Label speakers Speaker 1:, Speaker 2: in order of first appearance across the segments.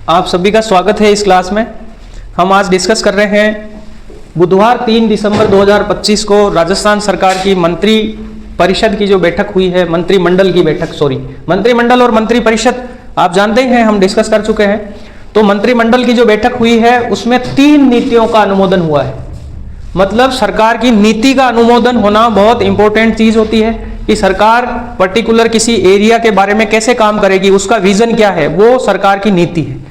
Speaker 1: आप सभी का स्वागत है इस क्लास में। हम आज डिस्कस कर रहे हैं बुधवार 3 दिसंबर 2025 को राजस्थान सरकार की मंत्री परिषद की जो बैठक हुई है, मंत्रिमंडल की बैठक, मंत्रिमंडल और मंत्री परिषद आप जानते ही हैं, हम डिस्कस कर चुके हैं। तो मंत्रिमंडल की जो बैठक हुई है उसमें 3 नीतियों का अनुमोदन हुआ है। मतलब सरकार की नीति का अनुमोदन होना बहुत इंपॉर्टेंट चीज होती है कि सरकार पर्टिकुलर किसी एरिया के बारे में कैसे काम करेगी, उसका विजन क्या है, वो सरकार की नीति है।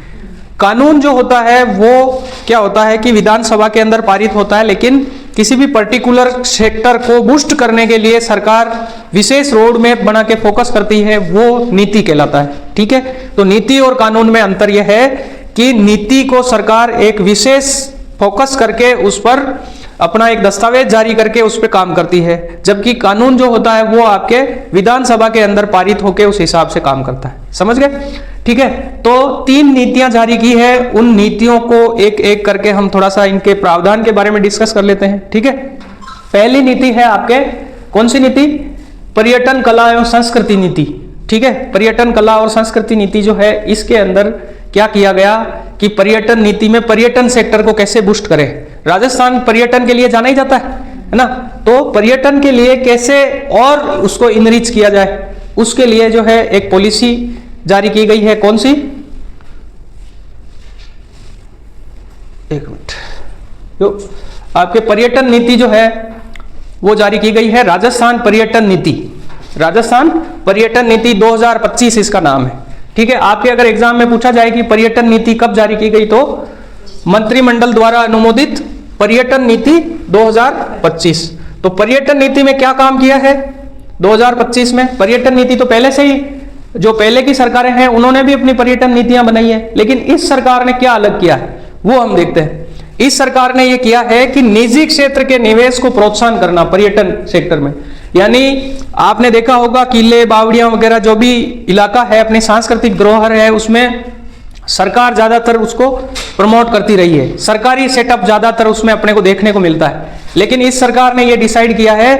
Speaker 1: कानून जो होता है वो क्या होता है कि विधानसभा के अंदर पारित होता है, लेकिन किसी भी पर्टिकुलर सेक्टर को बूस्ट करने के लिए सरकार विशेष रोड मैप बना के फोकस करती है, वो नीति कहलाता है। ठीक है, तो नीति और कानून में अंतर यह है कि नीति को सरकार एक विशेष फोकस करके उस पर अपना एक दस्तावेज जारी करके उस पर काम करती है, जबकि कानून जो होता है वो आपके विधानसभा के अंदर पारित होकर उस हिसाब से काम करता है। समझ गए? ठीक है, तो 3 नीतियां जारी की है। उन नीतियों को एक एक करके हम थोड़ा सा इनके प्रावधान के बारे में डिस्कस कर लेते हैं। ठीक है, पहली नीति है आपके, कौन सी नीति? पर्यटन कला एवं संस्कृति नीति। ठीक है, पर्यटन कला और संस्कृति नीति जो है, इसके अंदर क्या किया गया कि पर्यटन नीति में पर्यटन सेक्टर को कैसे बूस्ट करें। राजस्थान पर्यटन के लिए जाना ही जाता है ना, तो पर्यटन के लिए कैसे और उसको इनरिच किया जाए, उसके लिए जो है एक पॉलिसी जारी की गई है। कौन सी? एक मिनट, जो आपके पर्यटन नीति जो है वो जारी की गई है, राजस्थान पर्यटन नीति। राजस्थान पर्यटन नीति 2025 इसका नाम है। ठीक है, आपके अगर एग्जाम में पूछा जाए कि पर्यटन नीति कब जारी की गई, तो मंत्रिमंडल द्वारा अनुमोदित पर्यटन नीति 2025। तो पर्यटन नीति में क्या काम किया है 2025 में? पर्यटन नीति तो पहले से ही, जो पहले की सरकारें हैं उन्होंने भी अपनी पर्यटन नीतियां बनाई है, लेकिन इस सरकार ने क्या अलग किया है वो हम देखते हैं। इस सरकार ने यह किया है कि निजी क्षेत्र के निवेश को प्रोत्साहन करना पर्यटन सेक्टर में। यानी आपने देखा होगा किले, बावड़ियां वगैरह जो भी इलाका है, अपनी सांस्कृतिक धरोहर है, उसमें सरकार ज्यादातर उसको प्रमोट करती रही है, सरकारी सेटअप ज्यादातर उसमें अपने को देखने को मिलता है। लेकिन इस सरकार ने यह डिसाइड किया है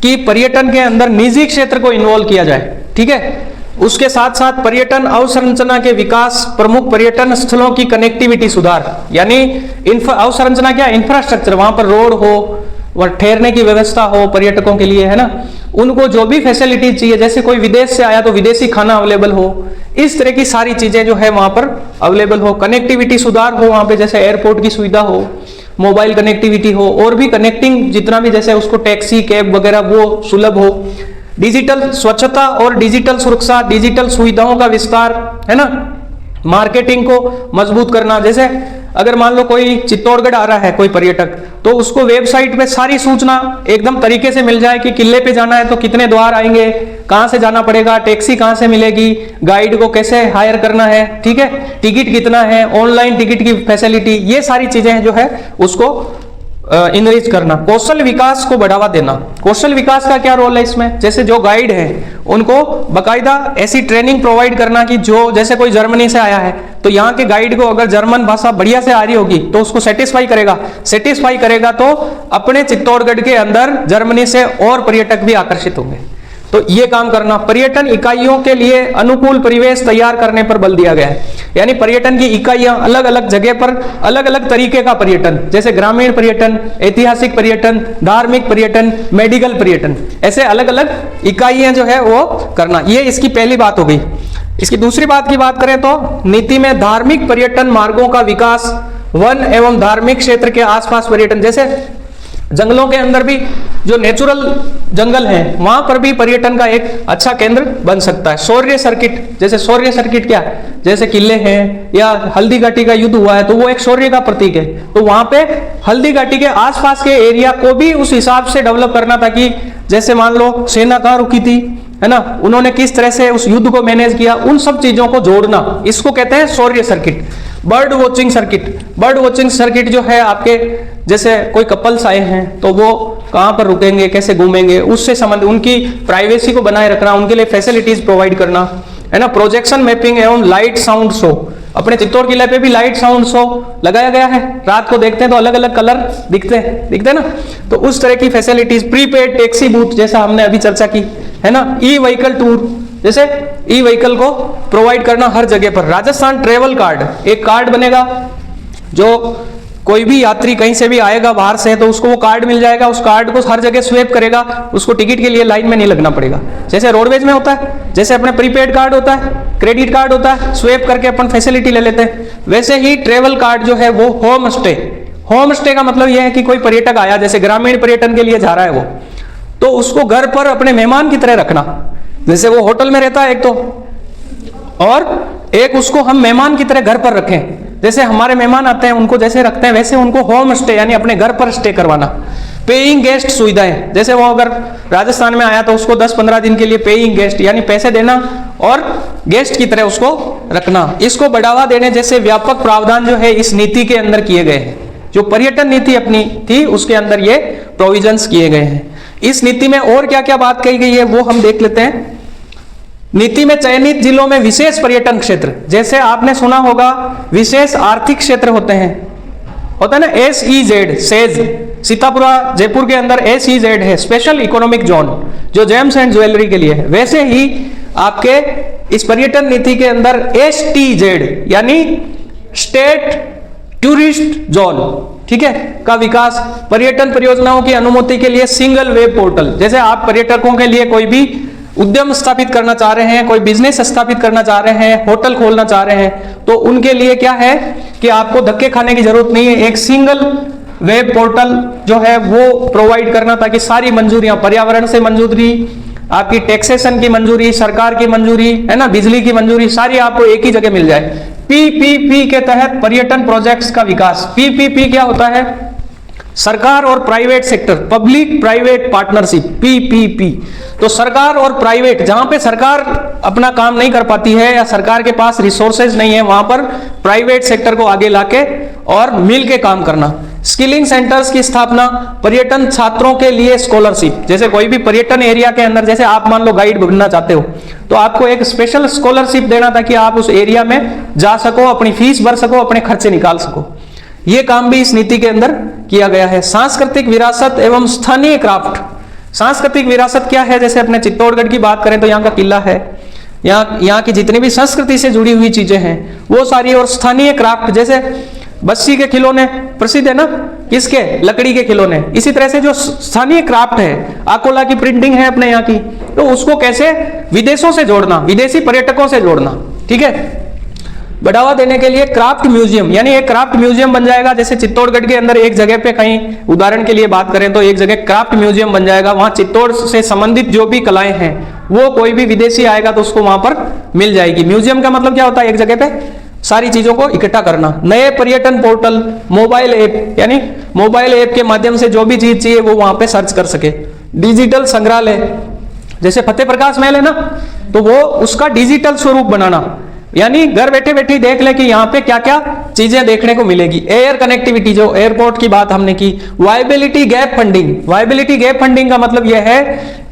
Speaker 1: कि पर्यटन के अंदर निजी क्षेत्र को इन्वॉल्व किया जाए। ठीक है, उसके साथ साथ पर्यटन अवसंरचना के विकास, प्रमुख पर्यटन स्थलों की कनेक्टिविटी सुधार, यानी अवसंरचना क्या? इंफ्रास्ट्रक्चर, वहां पर रोड हो, वह ठहरने की व्यवस्था हो पर्यटकों के लिए, है ना, उनको जो भी फैसिलिटीज चाहिए, जैसे कोई विदेश से आया तो विदेशी खाना अवेलेबल हो, इस तरह की सारी चीजें जो है वहां पर अवेलेबल हो। कनेक्टिविटी सुधार हो वहां पे, जैसे एयरपोर्ट की सुविधा हो, मोबाइल कनेक्टिविटी हो, और भी कनेक्टिंग जितना भी, जैसे उसको टैक्सी, कैब वगैरह वो सुलभ हो। डिजिटल स्वच्छता और डिजिटल सुरक्षा, डिजिटल सुविधाओं का विस्तार, है ना, मार्केटिंग को मजबूत करना। जैसे अगर मान लो कोई चित्तौड़गढ़ आ रहा है कोई पर्यटक, तो उसको वेबसाइट पे सारी सूचना एकदम तरीके से मिल जाए कि किले पे जाना है तो कितने द्वार आएंगे, कहां से जाना पड़ेगा, टैक्सी कहां से मिलेगी, गाइड को कैसे हायर करना है, ठीक है, टिकट कितना है, ऑनलाइन टिकट की फैसिलिटी, ये सारी चीजें जो है उसको इनरिच करना। कौशल विकास को बढ़ावा देना। कौशल विकास का क्या रोल है इसमें? जैसे जो गाइड है उनको बकायदा ऐसी ट्रेनिंग प्रोवाइड करना कि जो, जैसे कोई जर्मनी से आया है तो यहाँ के गाइड को अगर जर्मन भाषा बढ़िया से आ रही होगी तो उसको सेटिस्फाई करेगा तो अपने चित्तौड़गढ़ के अंदर जर्मनी से और पर्यटक भी आकर्षित होंगे। तो ये काम करना। पर्यटन इकाइयों के लिए अनुकूल परिवेश तैयार करने पर बल दिया गया है। यानी पर्यटन की इकाइयां अलग अलग जगह पर अलग अलग तरीके का पर्यटन, जैसे ग्रामीण पर्यटन, ऐतिहासिक पर्यटन, धार्मिक पर्यटन, मेडिकल पर्यटन, ऐसे अलग अलग इकाइयां जो है वो करना। ये इसकी पहली बात हो गई। इसकी दूसरी बात की बात करें तो नीति में धार्मिक पर्यटन मार्गों का विकास, वन एवं धार्मिक क्षेत्र के आसपास पर्यटन, जैसे जंगलों के अंदर भी जो नेचुरल जंगल हैं वहां पर भी पर्यटन का एक अच्छा केंद्र बन सकता है। शौर्य सर्किट, जैसे शौर्य सर्किट क्या है, जैसे किले हैं या हल्दी घाटी का युद्ध हुआ है तो वो एक शौर्य का प्रतीक है, तो वहां पे हल्दी घाटी के आसपास के एरिया को भी उस हिसाब से डेवलप करना, ताकि जैसे मान लो सेना कहाँ रुकी थी, है ना, उन्होंने किस तरह से उस युद्ध को मैनेज किया, उन सब चीजों को जोड़ना, इसको कहते हैं Shaurya circuit. Bird watching circuit, bird watching circuit जो है आपके, जैसे कोई कपल्स आए हैं तो वो कहाँ पर रुकेंगे, कैसे घूमेंगे, उससे संबंधित उनकी प्राइवेसी को बनाए रखना, उनके लिए फैसिलिटीज प्रोवाइड करना, है ना। प्रोजेक्शन मैपिंग एवं लाइट साउंड शो, अपने चित्तौड़ किले पे भी लाइट साउंड शो लगाया गया है, रात को देखते हैं तो अलग अलग कलर दिखते हैं ना, तो उस तरह की फैसिलिटीज। प्रीपेड टैक्सी बूथ जैसा हमने अभी चर्चा की, है ना। ई व्हीकल टूर, जैसे ई व्हीकल को प्रोवाइड करना हर जगह पर। राजस्थान ट्रेवल कार्ड, एक कार्ड बनेगा, जो कोई भी यात्री कहीं से भी आएगा बाहर से तो उसको वो कार्ड मिल जाएगा, उस कार्ड को हर जगह स्वेप करेगा, उसको टिकट के लिए लाइन में नहीं लगना पड़ेगा। जैसे रोडवेज में होता है, जैसे अपने प्रीपेड कार्ड होता है, क्रेडिट कार्ड होता है, स्वेप करके अपन फैसिलिटी ले लेते हैं, वैसे ही ट्रेवल कार्ड जो है वो होम स्टे। होम स्टे का मतलब यह है कि कोई पर्यटक आया, जैसे ग्रामीण पर्यटन के लिए जा रहा है वो, तो उसको घर पर अपने मेहमान की तरह रखना। जैसे वो होटल में रहता है एक तो, और एक उसको हम मेहमान की तरह घर पर रखें। जैसे हमारे मेहमान आते हैं उनको जैसे रखते हैं वैसे उनको होम स्टे यानी अपने घर पर स्टे करवाना। पेइंग गेस्ट सुविधाएं, जैसे वो अगर राजस्थान में आया तो उसको 10-15 दिन के लिए पेइंग गेस्ट यानी पैसे देना और गेस्ट की तरह उसको रखना। इसको बढ़ावा देने जैसे व्यापक प्रावधान जो है इस नीति के अंदर किए गए हैं। जो पर्यटन नीति अपनी थी उसके अंदर ये प्रोविजंस किए गए हैं। इस नीति में और क्या क्या बात कही गई है वो हम देख लेते हैं। नीति में चयनित जिलों में विशेष पर्यटन क्षेत्र, जैसे आपने सुना होगा विशेष आर्थिक क्षेत्र होते हैं, होता है ना, SEZ, सेज, सीतापुरा जयपुर के अंदर SEZ है, स्पेशल इकोनॉमिक जोन, जो जेम्स एंड ज्वेलरी के लिए है। वैसे ही आपके इस पर्यटन नीति के अंदर STZ यानी स्टेट टूरिस्ट जोन, ठीक है, का विकास। पर्यटन परियोजनाओं की अनुमति के लिए सिंगल वेब पोर्टल, जैसे आप पर्यटकों के लिए कोई भी उद्यम स्थापित करना चाह रहे हैं, कोई बिजनेस स्थापित करना चाह रहे हैं, होटल खोलना चाह रहे हैं, तो उनके लिए क्या है कि आपको धक्के खाने की जरूरत नहीं है। एक सिंगल वेब पोर्टल जो है वो प्रोवाइड करना, ताकि सारी मंजूरियां, पर्यावरण से मंजूरी, आपकी टैक्सेशन की मंजूरी, सरकार की मंजूरी, है ना, बिजली की मंजूरी, सारी आपको एक ही जगह मिल जाए। PPP के तहत पर्यटन प्रोजेक्ट्स का विकास। PPP क्या होता है? सरकार और private sector, public private partnership, PPP। तो सरकार और प्राइवेट, जहां पे सरकार अपना काम नहीं कर पाती है या सरकार के पास रिसोर्सेज नहीं है, वहां पर प्राइवेट सेक्टर को आगे लाके और मिल के काम करना। स्किलिंग सेंटर्स की स्थापना, पर्यटन छात्रों के लिए स्कॉलरशिप, जैसे कोई भी पर्यटन एरिया के अंदर, जैसे आप मान लो गाइड बनना चाहते हो तो आपको एक स्पेशल स्कॉलरशिप देना ताकि आप उस एरिया में जा सको, अपनी फीस भर सको, अपने खर्चे निकाल सको। ये काम भी इस नीति के अंदर किया गया है। सांस्कृतिक विरासत एवं स्थानीय क्राफ्ट। सांस्कृतिक विरासत क्या है? जैसे अपने चित्तौड़गढ़ की बात करें तो यहाँ का किला है, यहाँ की जितनी भी संस्कृति से जुड़ी हुई चीजें हैं वो सारी, और स्थानीय क्राफ्ट जैसे बस्सी के खिलौने प्रसिद्ध है ना, किसके? लकड़ी के खिलौने। इसी तरह से जो स्थानीय क्राफ्ट है, आकोला की प्रिंटिंग है अपने यहाँ की, तो उसको कैसे विदेशों से जोड़ना, विदेशी पर्यटकों से जोड़ना, ठीक है। बढ़ावा देने के लिए क्राफ्ट म्यूजियम, यानी एक क्राफ्ट म्यूजियम बन जाएगा। जैसे चित्तौड़गढ़ के अंदर एक जगह पे, कहीं उदाहरण के लिए बात करें तो एक जगह क्राफ्ट म्यूजियम बन जाएगा, वहां चित्तौड़ से संबंधित जो भी कलाएं हैं वो कोई भी विदेशी आएगा तो उसको वहां पर मिल जाएगी। म्यूजियम का मतलब क्या होता है? एक जगह पे सारी चीजों को इकट्ठा करना। नए पर्यटन पोर्टल, मोबाइल ऐप, यानी मोबाइल ऐप के माध्यम से जो भी चीज चाहिए वो वहां पे सर्च कर सके। डिजिटल संग्रहालय, जैसे फतेह प्रकाश महल है ना, तो वो उसका डिजिटल स्वरूप बनाना, यानी घर बैठे बैठे देख ले कि यहाँ पे क्या क्या चीजें देखने को मिलेगी। एयर कनेक्टिविटी, जो एयरपोर्ट की बात हमने की। Viability gap funding. Viability gap funding का मतलब यह है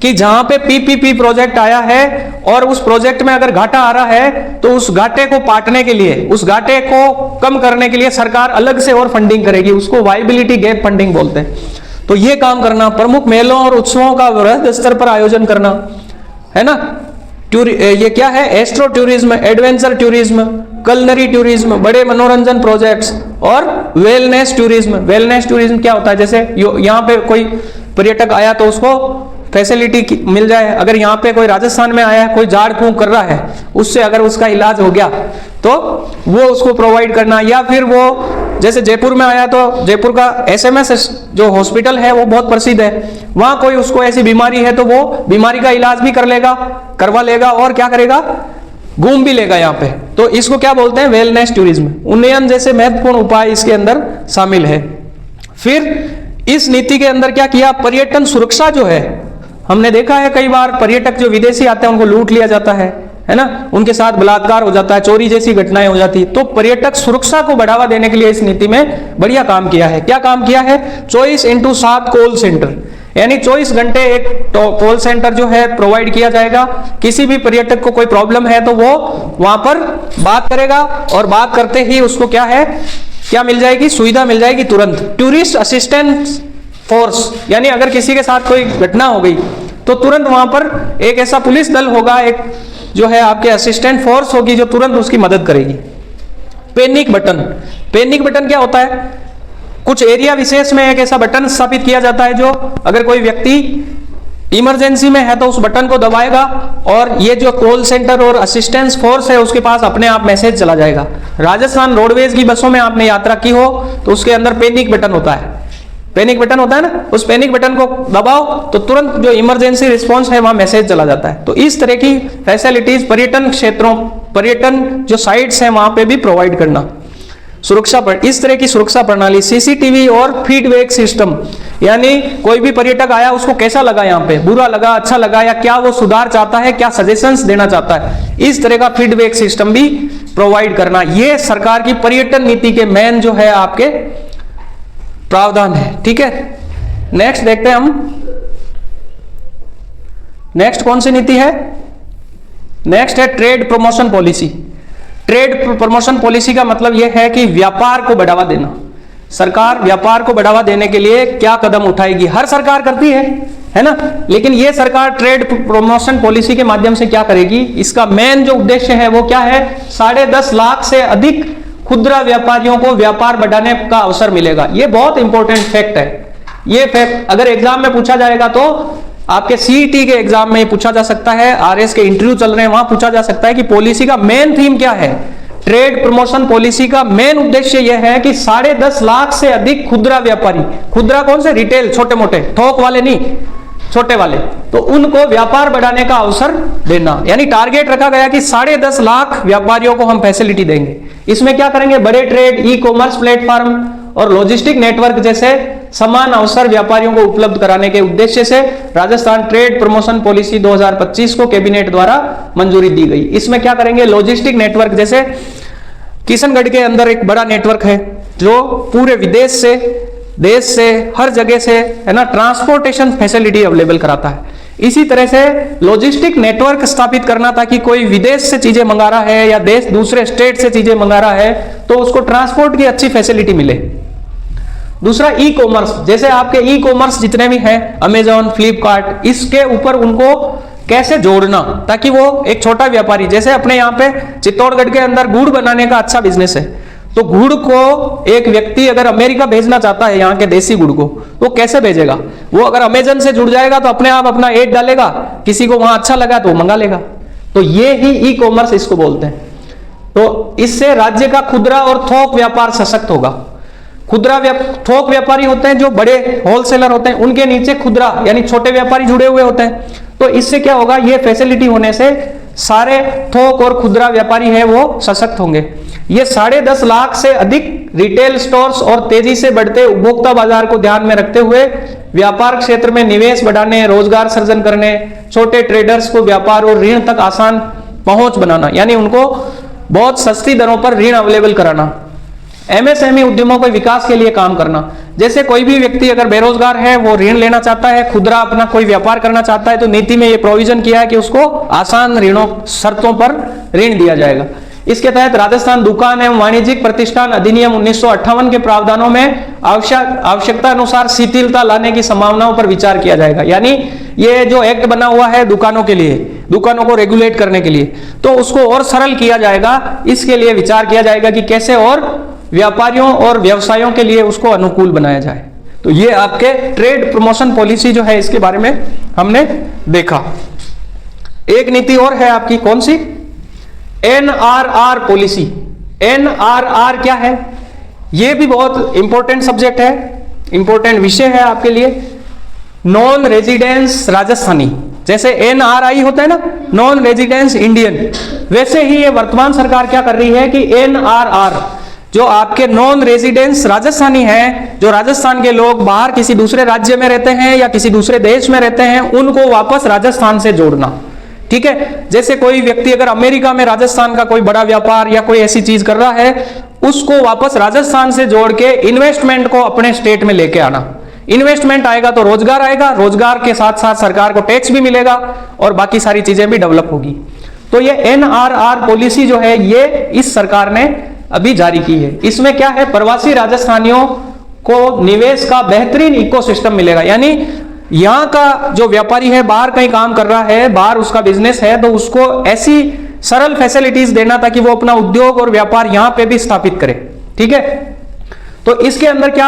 Speaker 1: कि जहां पे PPP प्रोजेक्ट आया है और उस प्रोजेक्ट में अगर घाटा आ रहा है तो उस घाटे को पाटने के लिए, उस घाटे को कम करने के लिए सरकार अलग से और फंडिंग करेगी, उसको वायबिलिटी गैप फंडिंग बोलते हैं। तो ये काम करना। प्रमुख मेलों और उत्सवों का वृहद स्तर पर आयोजन करना, है ना। ये क्या है? Astro tourism, adventure tourism, culinary tourism, बड़े मनोरंजन प्रोजेक्ट्स और वेलनेस टूरिज्म। वेलनेस टूरिज्म क्या होता है? जैसे यहाँ पे कोई पर्यटक आया तो उसको फैसिलिटी मिल जाए। अगर यहाँ पे कोई राजस्थान में आया है, कोई झाड़ फूंक कर रहा है, उससे अगर उसका इलाज हो गया तो वो उसको प्रोवाइड करना। या फिर वो जैसे जयपुर में आया तो जयपुर का SMS जो हॉस्पिटल है वो बहुत प्रसिद्ध है, वहां कोई उसको ऐसी बीमारी है तो वो बीमारी का इलाज भी करवा लेगा और क्या करेगा? घूम भी लेगा यहाँ पे। तो इसको क्या बोलते हैं? Wellness tourism. उन्नयन जैसे महत्वपूर्ण उपाय इसके अंदर शामिल है। फिर इस नीति के अंदर क्या किया? पर्यटन सुरक्षा जो है, हमने देखा है कई बार पर्यटक जो विदेशी आते हैं उनको लूट लिया जाता है ना, उनके साथ बलात्कार हो जाता है, चोरी जैसी घटनाएं हो जाती। तो पर्यटक सुरक्षा को बढ़ावा देने के लिए इस नीति में बढ़िया काम किया है। क्या काम किया है? 24x7 कॉल सेंटर, यानी 24 घंटे एक कॉल सेंटर जो है प्रोवाइड किया जाएगा। किसी भी पर्यटक को कोई प्रॉब्लम है तो वो वहां पर बात करेगा और बात करते ही उसको क्या है, क्या मिल जाएगी? सुविधा मिल जाएगी तुरंत। टूरिस्ट असिस्टेंस फोर्स, यानी अगर किसी के साथ कोई घटना हो गई तो तुरंत वहां पर एक ऐसा पुलिस दल होगा, एक जो है आपके असिस्टेंट फोर्स होगी जो तुरंत उसकी मदद करेगी। पैनिक बटन, पैनिक बटन क्या होता है? कुछ एरिया विशेष में एक ऐसा बटन स्थापित किया जाता है जो अगर कोई व्यक्ति इमरजेंसी में है तो उस बटन को दबाएगा और ये जो कॉल सेंटर और असिस्टेंस फोर्स है उसके पास अपने आप मैसेज चला जाएगा। राजस्थान रोडवेज की बसों में आपने यात्रा की हो तो उसके अंदर पैनिक बटन होता है, पैनिक बटन होता है ना, उस पैनिक बटन को दबाओ तो तुरंत जो इमरजेंसी रिस्पांस है वहां मैसेज चला जाता है। तो इस तरह की फैसिलिटीज पर्यटन क्षेत्रों, पर्यटन जो साइट्स हैं वहां पे भी प्रोवाइड करना। सुरक्षा पर इस तरह की सुरक्षा प्रणाली, सीसीटीवी और फीडबैक सिस्टम, यानी कोई भी पर्यटक आया उसको कैसा लगा, यहाँ पे बुरा लगा, अच्छा लगा, या क्या वो सुधार चाहता है, क्या सजेशंस देना चाहता है, इस तरह का फीडबैक सिस्टम भी प्रोवाइड करना। ये सरकार की पर्यटन नीति के मेन जो है आपके प्रावधान है। ठीक है, नेक्स्ट देखते हैं हम, नेक्स्ट कौन सी नीति है? नेक्स्ट है trade promotion policy. Trade promotion policy का मतलब यह है कि व्यापार को बढ़ावा देना। सरकार व्यापार को बढ़ावा देने के लिए क्या कदम उठाएगी? हर सरकार करती है ना, लेकिन यह सरकार ट्रेड प्रमोशन पॉलिसी के माध्यम से क्या करेगी? इसका मेन जो उद्देश्य है वो क्या है? 10.5 लाख से अधिक खुदरा व्यापारियों को व्यापार बढ़ाने का अवसर मिलेगा। यह बहुत इंपॉर्टेंट फैक्ट है। यह फैक्ट अगर एग्जाम में पूछा जाएगा तो आपके सीईटी के एग्जाम में पूछा जा सकता है, आरएस के इंटरव्यू चल रहे हैं वहां पूछा जा सकता है कि पॉलिसी का मेन थीम क्या है। ट्रेड प्रमोशन पॉलिसी का मेन उद्देश्य यह है कि 10.5 लाख से अधिक खुदरा व्यापारी, खुदरा कौन से? रिटेल, छोटे मोटे, थोक वाले नहीं, छोटे वाले, तो उनको व्यापार बढ़ाने का अवसर देना। यानी टारगेट रखा गया कि 10.5 लाख व्यापारियों को हम फैसिलिटी देंगे। इसमें क्या करेंगे? बड़े ट्रेड, ई कॉमर्स प्लेटफॉर्म और लॉजिस्टिक नेटवर्क जैसे समान अवसर व्यापारियों को उपलब्ध कराने के उद्देश्य से राजस्थान ट्रेड प्रमोशन पॉलिसी 2025 को कैबिनेट द्वारा मंजूरी दी गई। इसमें क्या करेंगे? लॉजिस्टिक नेटवर्क, जैसे किशनगढ़ के अंदर एक बड़ा नेटवर्क है जो पूरे विदेश से, देश से, हर जगह से, है ना, ट्रांसपोर्टेशन फैसिलिटी अवेलेबल कराता है। इसी तरह से लॉजिस्टिक नेटवर्क स्थापित करना ताकि कोई विदेश से चीजें मंगा रहा है या देश दूसरे स्टेट से चीजें मंगा रहा है तो उसको ट्रांसपोर्ट की अच्छी फैसिलिटी मिले। दूसरा ई कॉमर्स, जैसे आपके ई कॉमर्स जितने भी हैं, अमेजॉन, फ्लिपकार्ट, इसके ऊपर उनको कैसे जोड़ना ताकि वो एक छोटा व्यापारी, जैसे अपने यहाँ पे चित्तौड़गढ़ के अंदर गुड़ बनाने का अच्छा बिजनेस है, तो गुड़ को एक व्यक्ति अगर अमेरिका भेजना चाहता है यहाँ के देसी गुड़ को, तो कैसे भेजेगा? वो अगर अमेजन से जुड़ जाएगा तो अपने आप अपना एड डालेगा, किसी को वहां अच्छा लगा तो वो मंगा लेगा। तो ये ही ई कॉमर्स इसको बोलते हैं। तो इससे राज्य का खुदरा और थोक व्यापार सशक्त होगा। थोक व्यापारी होते हैं जो बड़े होलसेलर होते हैं, उनके नीचे खुदरा यानी छोटे व्यापारी जुड़े हुए होते हैं। तो इससे क्या होगा? ये फैसिलिटी होने से सारे थोक और खुदरा व्यापारी है वो सशक्त होंगे। ये 10.5 लाख से अधिक रिटेल स्टोर्स और तेजी से बढ़ते उपभोक्ता बाजार को ध्यान में रखते हुए व्यापार क्षेत्र में निवेश बढ़ाने, रोजगार सृजन करने, छोटे ट्रेडर्स को व्यापार और ऋण तक आसान पहुंच बनाना, यानी उनको बहुत सस्ती दरों पर ऋण अवेलेबल कराना। एमएसएमई उद्यमों के विकास के लिए काम करना, जैसे कोई भी व्यक्ति अगर बेरोजगार है, वो ऋण लेना चाहता है, खुदरा अपना कोई व्यापार करना चाहता है, तो नीति में ये प्रोविजन किया है कि उसको आसान ऋणों शर्तों पर ऋण दिया जाएगा। इसके तहत राजस्थान दुकान एवं वाणिज्यिक प्रतिष्ठान अधिनियम 1958 के प्रावधानों में आवश्यकता अनुसार शिथिलता लाने की संभावनाओं पर विचार किया जाएगा। यानी ये जो एक्ट बना हुआ है दुकानों के लिए, दुकानों को रेगुलेट करने के लिए, तो उसको और सरल किया जाएगा। इसके लिए विचार किया जाएगा कि कैसे और व्यापारियों और व्यवसायों के लिए उसको अनुकूल बनाया जाए। तो ये आपके ट्रेड प्रमोशन पॉलिसी जो है इसके बारे में हमने देखा। एक नीति और है आपकी, कौन सी? NRR policy. एनआरआर क्या है? ये भी बहुत इंपॉर्टेंट सब्जेक्ट है, इंपॉर्टेंट विषय है आपके लिए। नॉन रेजिडेंस राजस्थानी, जैसे एनआरआई होता है ना, नॉन रेजिडेंस इंडियन, वैसे ही ये वर्तमान सरकार क्या कर रही है कि एनआरआर, जो आपके नॉन रेजिडेंस राजस्थानी हैं, जो राजस्थान के लोग बाहर किसी दूसरे राज्य में रहते हैं या किसी दूसरे देश में रहते हैं, उनको वापस राजस्थान से जोड़ना। ठीक है, जैसे कोई व्यक्ति अगर अमेरिका में राजस्थान का कोई बड़ा व्यापार या कोई ऐसी चीज कर रहा है, उसको वापस राजस्थान से जोड़ के इन्वेस्टमेंट को अपने स्टेट में लेके आना। इन्वेस्टमेंट आएगा तो रोजगार आएगा, रोजगार के साथ साथ सरकार को टैक्स भी मिलेगा और बाकी सारी चीजें भी डेवलप होगी। तो ये एनआरआर पॉलिसी जो है ये इस सरकार ने अभी जारी की है। इसमें क्या है? प्रवासी राजस्थानियों को निवेश का बेहतरीन इकोसिस्टम मिलेगा। यानी यहाँ का जो व्यापारी है बाहर कहीं काम कर रहा है, बाहर उसका बिजनेस है, तो उसको ऐसी सरल फैसिलिटीज देना ताकि वो अपना उद्योग और व्यापार यहाँ पे भी स्थापित करे। ठीक है, तो इसके अंदर क्या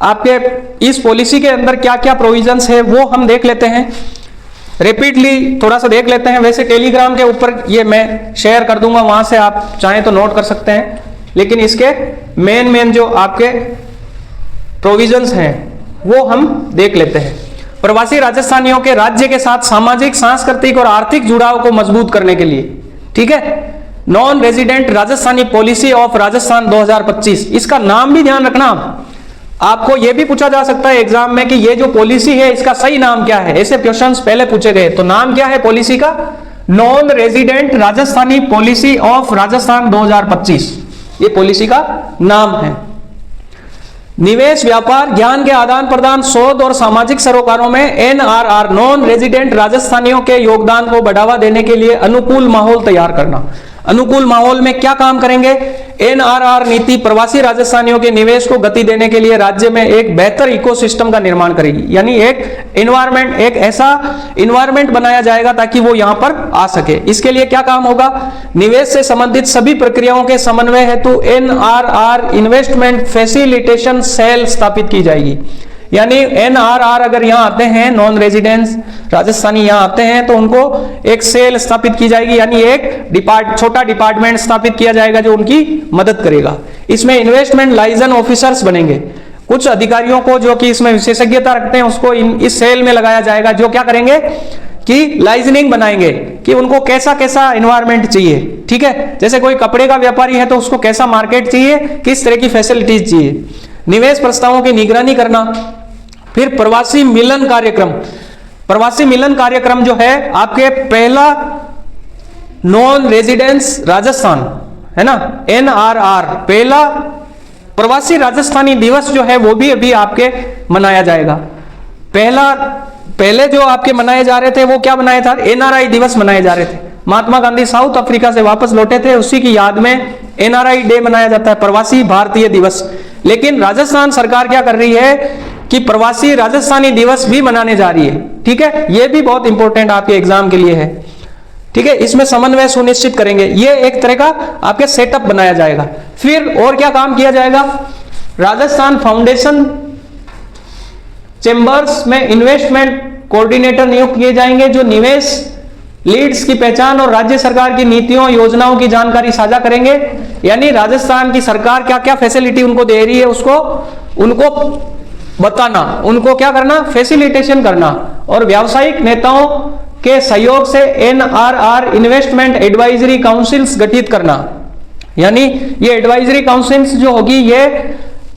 Speaker 1: आपके इस पॉलिसी के अंदर क्या क्या प्रोविजंस है वो हम देख लेते हैं, रैपिडली थोड़ा सा देख लेते हैं। वैसे टेलीग्राम के ऊपर ये मैं शेयर कर दूंगा, वहां से आप चाहें तो नोट कर सकते हैं, लेकिन इसके मेन जो आपके प्रोविजंस हैं वो हम देख लेते हैं। प्रवासी राजस्थानियों के राज्य के साथ सामाजिक, सांस्कृतिक और आर्थिक जुड़ाव को मजबूत करने के लिए, ठीक है, non resident Rajasthani policy of Rajasthan 2025, इसका नाम भी ध्यान रखना। आपको यह भी पूछा जा सकता है एग्जाम में कि ये जो पॉलिसी है इसका सही नाम क्या है, ऐसे क्वेश्चंस पहले पूछे गए। तो नाम क्या है पॉलिसी का? Non resident Rajasthani policy of Rajasthan 2025, ये पॉलिसी का नाम है। निवेश, व्यापार, ज्ञान के आदान प्रदान, शोध और सामाजिक सरोकारों में एनआरआर नॉन रेजिडेंट राजस्थानियों के योगदान को बढ़ावा देने के लिए अनुकूल माहौल तैयार करना। अनुकूल माहौल में क्या काम करेंगे? एनआरआर नीति प्रवासी राजस्थानियों के निवेश को गति देने के लिए राज्य में एक बेहतर इकोसिस्टम का निर्माण करेगी, यानी एक एनवायरमेंट, एक ऐसा एनवायरमेंट बनाया जाएगा ताकि वो यहां पर आ सके। इसके लिए क्या काम होगा? निवेश से संबंधित सभी प्रक्रियाओं के समन्वय हेतु एनआरआर इन्वेस्टमेंट फैसिलिटेशन सेल स्थापित की जाएगी। यानी एनआरआर अगर यहाँ आते हैं, नॉन रेजिडेंस राजस्थानी यहाँ आते हैं, तो उनको एक सेल स्थापित की जाएगी, यानी एक छोटा डिपार्टमेंट स्थापित किया जाएगा जो उनकी मदद करेगा। इसमें इन्वेस्टमेंट लाइसेंस ऑफिसर्स बनेंगे, कुछ अधिकारियों को जो कि इसमें विशेषज्ञता रखते हैं उसको इस सेल में लगाया जाएगा, जो क्या करेंगे कि लाइसेंसिंग बनाएंगे कि उनको कैसा कैसा एनवायरमेंट चाहिए। ठीक है, जैसे कोई कपड़े का व्यापारी है तो उसको कैसा मार्केट चाहिए, किस तरह की फैसिलिटीज चाहिए। निवेश प्रस्तावों की निगरानी करना। फिर प्रवासी मिलन कार्यक्रम। प्रवासी मिलन कार्यक्रम जो है आपके पहला नॉन रेजिडेंस राजस्थान है ना, एनआरआर, पहला प्रवासी राजस्थानी दिवस जो है वो भी अभी आपके मनाया जाएगा। पहले जो आपके मनाए जा रहे थे वो क्या मनाया था? एनआरआई दिवस मनाए जा रहे थे। महात्मा गांधी साउथ अफ्रीका से वापस लौटे थे, उसी की याद में एनआरआई डे मनाया जाता है, प्रवासी भारतीय दिवस। लेकिन राजस्थान सरकार क्या कर रही है कि प्रवासी राजस्थानी दिवस भी मनाने जा रही है। ठीक है, यह भी बहुत इंपॉर्टेंट आपके एग्जाम के लिए है। ठीक है, इसमें समन्वय सुनिश्चित करेंगे, ये एक तरह का आपके सेटअप बनाया जाएगा। फिर और क्या काम किया जाएगा? राजस्थान फाउंडेशन चेंबर्स में इन्वेस्टमेंट कोऑर्डिनेटर नियुक्त किए जाएंगे, जो निवेश लीड्स की पहचान और राज्य सरकार की नीतियों योजनाओं की जानकारी साझा करेंगे। यानी राजस्थान की सरकार क्या क्या फैसिलिटी उनको दे रही है उसको उनको बताना, उनको क्या करना? फैसिलिटेशन करना। और व्यावसायिक नेताओं के सहयोग से एनआरआर इन्वेस्टमेंट एडवाइजरी काउंसिल्स गठित करना। यानी ये एडवाइजरी काउंसिल्स जो होगी ये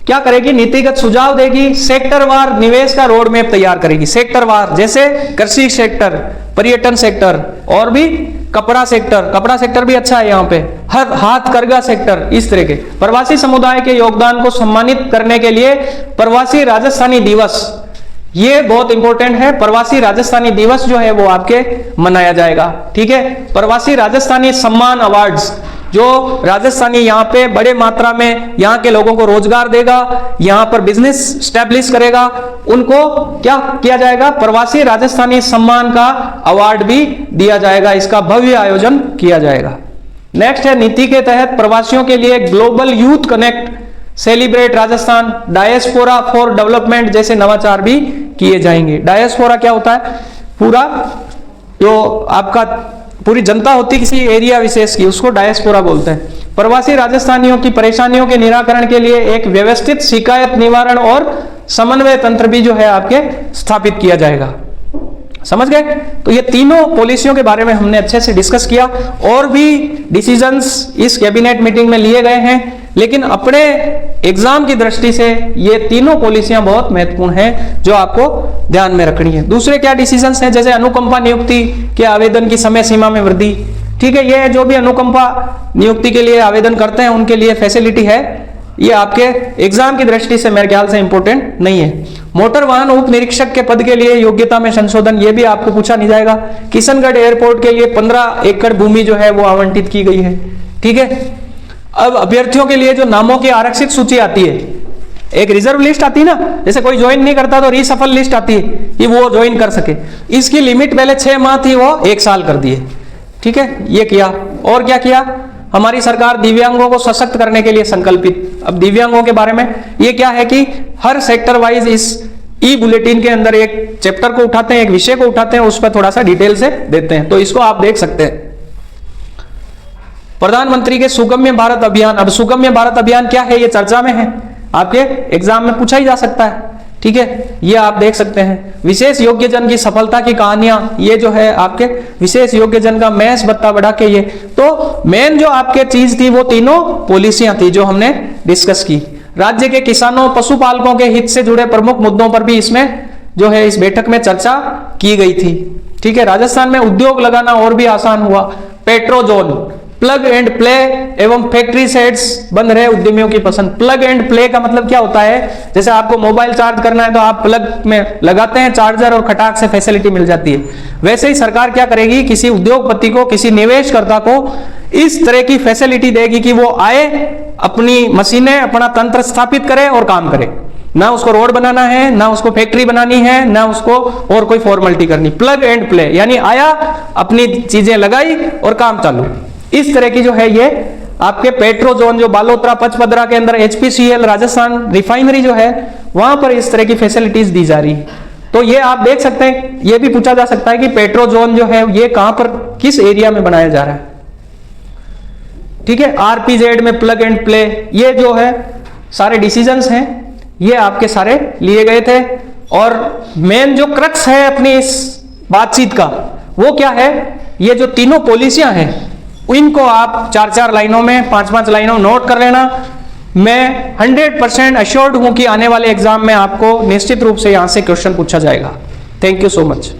Speaker 1: क्या करेगी? नीतिगत सुझाव देगी, सेक्टरवार निवेश का रोड मैप तैयार करेगी। सेक्टरवार जैसे कृषि सेक्टर, पर्यटन सेक्टर और भी कपड़ा सेक्टर, कपड़ा सेक्टर भी अच्छा है यहाँ पे, हाथकरघा सेक्टर, इस तरह के। प्रवासी समुदाय के योगदान को सम्मानित करने के लिए प्रवासी राजस्थानी दिवस, ये बहुत इंपॉर्टेंट है। प्रवासी राजस्थानी दिवस जो है वो आपके मनाया जाएगा। ठीक है, प्रवासी राजस्थानी सम्मान अवार्ड्स, जो राजस्थानी यहाँ पे बड़े मात्रा में यहाँ के लोगों को रोजगार देगा, यहाँ पर बिजनेस स्टैब्लिश करेगा, उनको क्या किया जाएगा? प्रवासी राजस्थानी सम्मान का अवार्ड भी दिया जाएगा, इसका भव्य आयोजन किया जाएगा। नेक्स्ट है नीति के तहत प्रवासियों के लिए global youth connect, celebrate Rajasthan, diaspora for development जैसे नवाचार भी किए जाएंगे। डायस्पोरा क्या होता है? पूरा जो आपका पूरी जनता होती किसी एरिया विशेष की, उसको डायस्पोरा बोलते हैं। प्रवासी राजस्थानियों की परेशानियों के निराकरण के लिए एक व्यवस्थित शिकायत निवारण और समन्वय तंत्र भी जो है आपके स्थापित किया जाएगा। समझ गए? तो ये तीनों पॉलिसियों के बारे में हमने अच्छे से डिस्कस किया। और भी डिसीजंस इस कैबिनेट मीटिंग में लिए गए हैं, लेकिन अपने एग्जाम की दृष्टि से ये तीनों पॉलिसियां बहुत महत्वपूर्ण हैं जो आपको ध्यान में रखनी है। दूसरे क्या डिसीजंस हैं? जैसे अनुकंपा नियुक्ति के आवेदन की समय सीमा में वृद्धि। ठीक है, ये जो भी अनुकंपा नियुक्ति के लिए आवेदन करते हैं उनके लिए फैसिलिटी है, ये आपके एग्जाम की दृष्टि से मेरे ख्याल से इंपॉर्टेंट नहीं है। मोटर वाहन उप निरीक्षक के पद के लिए योग्यता में संशोधन, ये भी आपको पूछा नहीं जाएगा। किशनगढ़ एयरपोर्ट के लिए 15 एकड़ भूमि जो है वो आवंटित की गई है। ठीक है, अब अभ्यर्थियों के लिए जो नामों की आरक्षित सूची आती है, एक रिजर्व लिस्ट आती है ना, जैसे कोई ज्वाइन नहीं करता तो रीसफल लिस्ट आती है कि वो ज्वाइन कर सके। इसकी लिमिट पहले 6 माह थी, वो 1 साल कर दिए। ठीक है, ये किया। और क्या किया, हमारी सरकार दिव्यांगों को सशक्त करने के लिए संकल्पित। अब दिव्यांगों के बारे में ये क्या है कि हर सेक्टर वाइज इस ई बुलेटिन के अंदर एक चैप्टर को उठाते हैं, एक विषय को उठाते हैं, उस पर थोड़ा सा डिटेल से देते हैं। तो इसको आप देख सकते हैं। प्रधानमंत्री के सुगम्य भारत अभियान। अब सुगम्य भारत अभियान क्या है, ये चर्चा में है, आपके एग्जाम में पूछा ही जा सकता है। ठीक है, ये आप देख सकते हैं। विशेष योग्य जन की सफलता की कहानियां, ये जो है आपके विशेष योग्य जन का मैस बत्ता बढ़ा के, ये तो मेन जो आपके चीज थी वो तीनों पॉलिसियां थी जो हमने डिस्कस की। राज्य के किसानों पशुपालकों के हित से जुड़े प्रमुख मुद्दों पर भी इसमें जो है इस बैठक में चर्चा की गई थी। ठीक है, राजस्थान में उद्योग लगाना और भी आसान हुआ। पेट्रोजोन, प्लग एंड प्ले एवं फैक्ट्री सेट्स बंद रहे उद्यमियों की पसंद। प्लग एंड प्ले का मतलब क्या होता है, जैसे आपको मोबाइल चार्ज करना है तो आप प्लग में लगाते हैं चार्जर और खटाक से फैसिलिटी मिल जाती है। वैसे ही सरकार क्या करेगी, किसी उद्योगपति को, किसी निवेशकर्ता को इस तरह की फैसिलिटी देगी कि वो आए, अपनी मशीनें, अपना तंत्र स्थापित करे और काम करे। ना उसको रोड बनाना है, ना उसको फैक्ट्री बनानी है, ना उसको और कोई फॉर्मेलिटी करनी। प्लग एंड प्ले यानी आया, अपनी चीजें लगाई और काम चालू। इस तरह की जो है ये आपके पेट्रोजोन, जो बालोतरा पचपदरा के अंदर HPCL राजस्थान रिफाइनरी जो है वहां पर इस तरह की फैसिलिटीज दी जा रही है। तो ये आप देख सकते हैं, ये भी पूछा जा सकता है कि पेट्रोजोन जो है ये कहां पर, किस एरिया में बनाया जा रहा है। ठीक है, RPZ में प्लग एंड प्ले, ये जो है सारे डिसीजंस हैं, ये आपके सारे लिए गए थे। और मेन जो क्रक्स है अपनी इस बातचीत का वो क्या है, ये जो तीनों पॉलिसियां हैं इनको आप 4-4 लाइनों में, 5-5 लाइनों नोट कर लेना। मैं 100% अश्योर्ड हूं कि आने वाले एग्जाम में आपको निश्चित रूप से यहां से क्वेश्चन पूछा जाएगा। Thank you so much.